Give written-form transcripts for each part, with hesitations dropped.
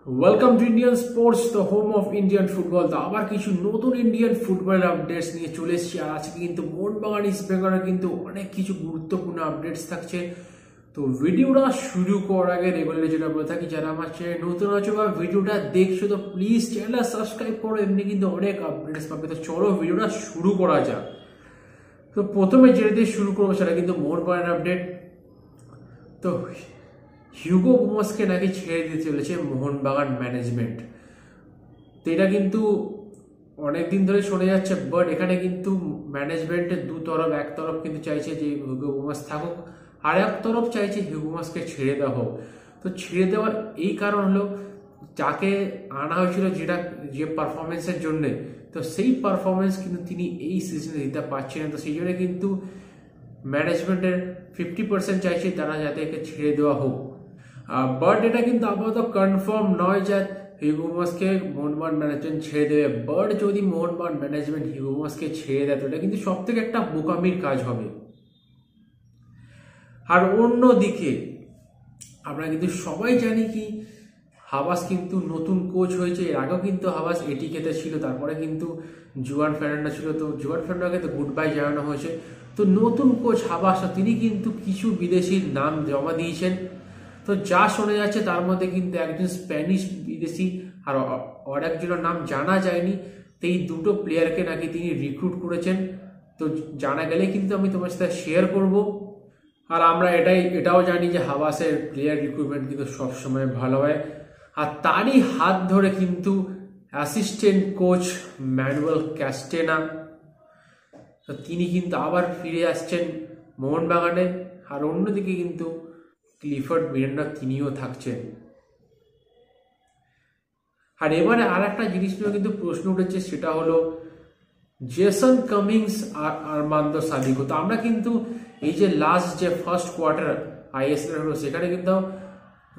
Welcome to Indian sports, the home of Indian football. তো আবার কিছু নতুন ইন্ডিয়ান ফুটবলের আপডেটস নিয়ে চলে এসেছি। আর আজকে কিন্তু মোহনবাগান ইস্ট বেঙ্গলের কিন্তু অনেক কিছু গুরুত্বপূর্ণ আপডেটস থাকছে। তো ভিডিওটা শুরু করার আগে রেগুলার যেটা বলে থাকি, যারা আমার চ্যানেল নতুন আছো বা ভিডিওটা দেখছো তো প্লিজ চ্যানেলটা সাবস্ক্রাইব করো, এমনি কিন্তু অনেক আপডেটস পাবে। তো চলো ভিডিওটা শুরু করা যাক। তো প্রথমে যেটা দিয়ে শুরু করবো সেটা কিন্তু মোহনবাগানের আপডেট। তো হিউগো বোমাসকে নাকি ছেড়ে দিতে চলেছে মোহনবাগান ম্যানেজমেন্ট। তো এটা কিন্তু অনেকদিন ধরে শোনা যাচ্ছে, বাট এখানে কিন্তু ম্যানেজমেন্টের দু তরফ, এক তরফ কিন্তু চাইছে যে হিউগো বোমাস থাকুক, আর এক তরফ চাইছে হিউগো বোমাসকে ছেড়ে দেওয়া হোক। তো ছেড়ে দেওয়ার এই কারণ হলো, যাকে আনা হয়েছিল যে পারফরমেন্সের জন্যে, তো সেই পারফরমেন্স কিন্তু তিনি এই সিজনে দিতে পারছেন না। তো সেই জন্য কিন্তু ম্যানেজমেন্টের 50% চাইছে তারা যাতে একে ছেড়ে দেওয়া হোক। বাট এটা কিন্তু আপাতত কনফার্ম নয় যে হিউগো বোমাসকে মোহনবাগান ম্যানেজমেন্ট ছেড়ে দেবে। বাট যদি মোহনবাগান ম্যানেজমেন্ট হিউগো বোমাসকে ছেড়ে দেয় তো এটা কিন্তু সব থেকে একটা বোকামির কাজ হবে। আর অন্যদিকে আমরা কিন্তু সবাই জানি কি, হাবাস কিন্তু নতুন কোচ হয়েছে। এর আগেও কিন্তু হাবাস এটিকেতে ছিল, তারপরে কিন্তু জুয়ান ফার্নান্ডো ছিল। তো জুয়ান ফার্নান্ডোকে তো গুড বাই জানানো হয়েছে। তো নতুন কোচ হাবাস, তিনি কিন্তু কিছু বিদেশির নাম জমা দিয়েছেন। তো যা শোনা যাচ্ছে তার মধ্যে কিন্তু একজন স্প্যানিশ বিদেশি আর একজনের নাম জানা যায়নি। তো এই দুটো প্লেয়ারকে নাকি তিনি রিক্রুট করেছেন। তো জানা গেলে কিন্তু আমি তোমার সাথে শেয়ার করব। আর আমরা এটাও জানি যে হাবাসের প্লেয়ার রিক্রুটমেন্ট কিন্তু সবসময় ভালো হয়। আর তারই হাত ধরে কিন্তু অ্যাসিস্ট্যান্ট কোচ ম্যানুয়েল ক্যাস্টেনা, তো তিনি কিন্তু আবার ফিরে আসছেন মোহনবাগানে। আর অন্যদিকে কিন্তু ক্লিফোর্ড মিরান্ডা তিনিও থাকছেন। আর এবারে আর একটা জিনিস নিয়ে কিন্তু প্রশ্ন উঠেছে, সেটা হলো জেসন কামিংস আর আর্মান্দো সাদিকো। তো আমরা কিন্তু এই যে লাস্ট যে ফার্স্ট কোয়ার্টার আইএসএল হলো, সেখানে কিন্তু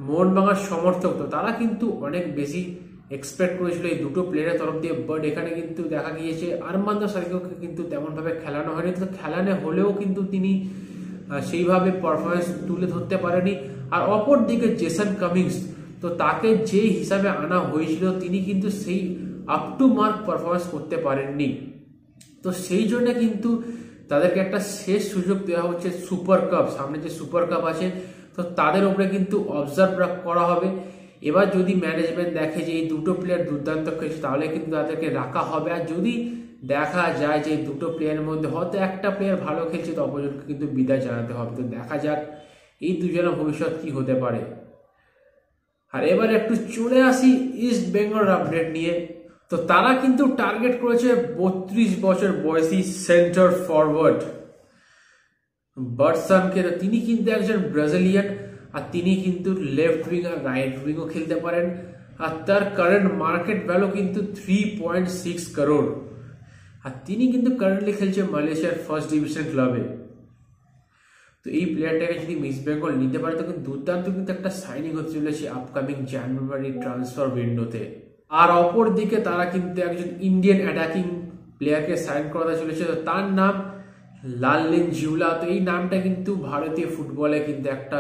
মোহনবাগান সমর্থক তো তারা কিন্তু অনেক বেশি এক্সপেক্ট করেছিল এই দুটো প্লেয়ারের তরফ দিয়ে। বাট এখানে কিন্তু দেখা গিয়েছে আর্মান্দো সাদিকোকে কিন্তু তেমনভাবে খেলানো হয়নি। তো খেলানো হলেও কিন্তু তিনি সেইভাবে পারফরমেন্স তুলে ধরতে পারেনি। আর অপর দিকে জেসন কামিংস, তো তাকে যে হিসাবে আনা হয়েছিল তিনি কিন্তু সেই আপ টু মার্ক পারফরমেন্স করতে পারেননি। তো সেই জন্য কিন্তু তাদেরকে একটা শেষ সুযোগ দেওয়া হচ্ছে সুপার কাপ, সামনে যে সুপার কাপ আছে, তো তাদের উপরে কিন্তু অবজার্ভ করা হবে। এবার যদি ম্যানেজমেন্ট দেখে যে এই দুটো প্লেয়ার দুর্দান্ত খেলছে, তাহলে কিন্তু তাদেরকে রাখা হবে। আর যদি দেখা যায় যে দুটো প্লেয়ারের মধ্যে হয়তো একটা প্লেয়ার ভালো খেলছে, তো অপরজনকে কিন্তু বিদায় জানাতে হবে। তো দেখা যাক এই দুজনের ভবিষ্যৎ কি হতে পারে। আর এবার একটু চলে আসি ইস্ট বেঙ্গল আপডেট নিয়ে। তো তারা কিন্তু টার্গেট করেছে 32 বছর বয়সী সেন্টার ফরওয়ার্ড বার্সানকে। তো তিনি কিন্তু একজন ব্রাজিলিয়ান, আর তিনি কিন্তু লেফট উইং আর রাইট উইংও খেলতে পারেন। আর তার কারেন্ট মার্কেট ভ্যালু কিন্তু 3.6 করোড়। আর তিনি কিন্তু কারেন্টলি খেলছে মালয়েশিয়ার ফার্স্ট ডিভিশন ক্লাবে। তো এই প্লেয়ারটাকে যদি ইস্ট বেঙ্গল নিতে পারে তো কিন্তু দুর্দান্ত কিন্তু একটা সাইনিং হতে চলেছে আপকামিং জানুয়ারি ট্রান্সফার উইন্ডোতে। আর অপর দিকে তারা কিন্তু একজন ইন্ডিয়ান অ্যাটাকিং প্লেয়ারকে সাইন করাতে চলেছে, তো তার নাম লাললিন জিউলা। তো এই নামটা কিন্তু ভারতীয় ফুটবলে কিন্তু একটা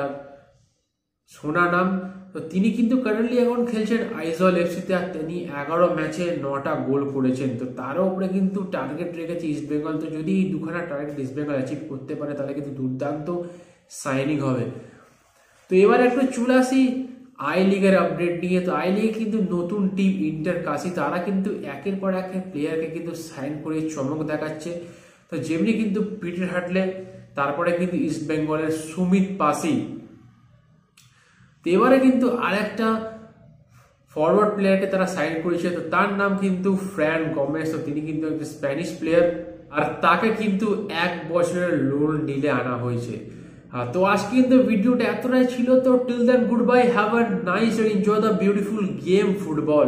শোনা নাম। তো তিনি কিন্তু কারেন্টলি এখন খেলছেন আইজল এফসিতে, আর তিনি 11 ম্যাচে 9টা গোল করেছেন। তো তার উপরে কিন্তু টার্গেট রেখেছে ইস্ট বেঙ্গল। তো যদি এই দুখানা টার্গেট ইস্ট বেঙ্গল অ্যাচিভ করতে পারে তাহলে কিন্তু দুর্দান্ত সাইনিং হবে। তো এবার একটু চলে আসি আই লিগের আপডেট নিয়ে। তো আই লিগে কিন্তু নতুন টিম ইন্টার কাশি, তারা কিন্তু একের পর এক প্লেয়ারকে কিন্তু সাইন করে চমক দেখাচ্ছে। তো যেমনি কিন্তু পিটার হাটলে, তারপরে কিন্তু ইস্ট বেঙ্গলের সুমিত পাসি। তো এবারে কিন্তু আরেকটা ফরওয়ার্ড প্লেয়ারকে তারা সাইন করেছে, তো তার নাম কিন্তু ফ্র্যান গমেজ। তো তিনি কিন্তু একটা স্প্যানিশ প্লেয়ার, আর তাকে কিন্তু 1 বছরের লোন ডিলে আনা হয়েছে। তো আজকে কিন্তু ভিডিওটা এতটাই ছিল। তো till then goodbye, have a nice and enjoy the beautiful game football.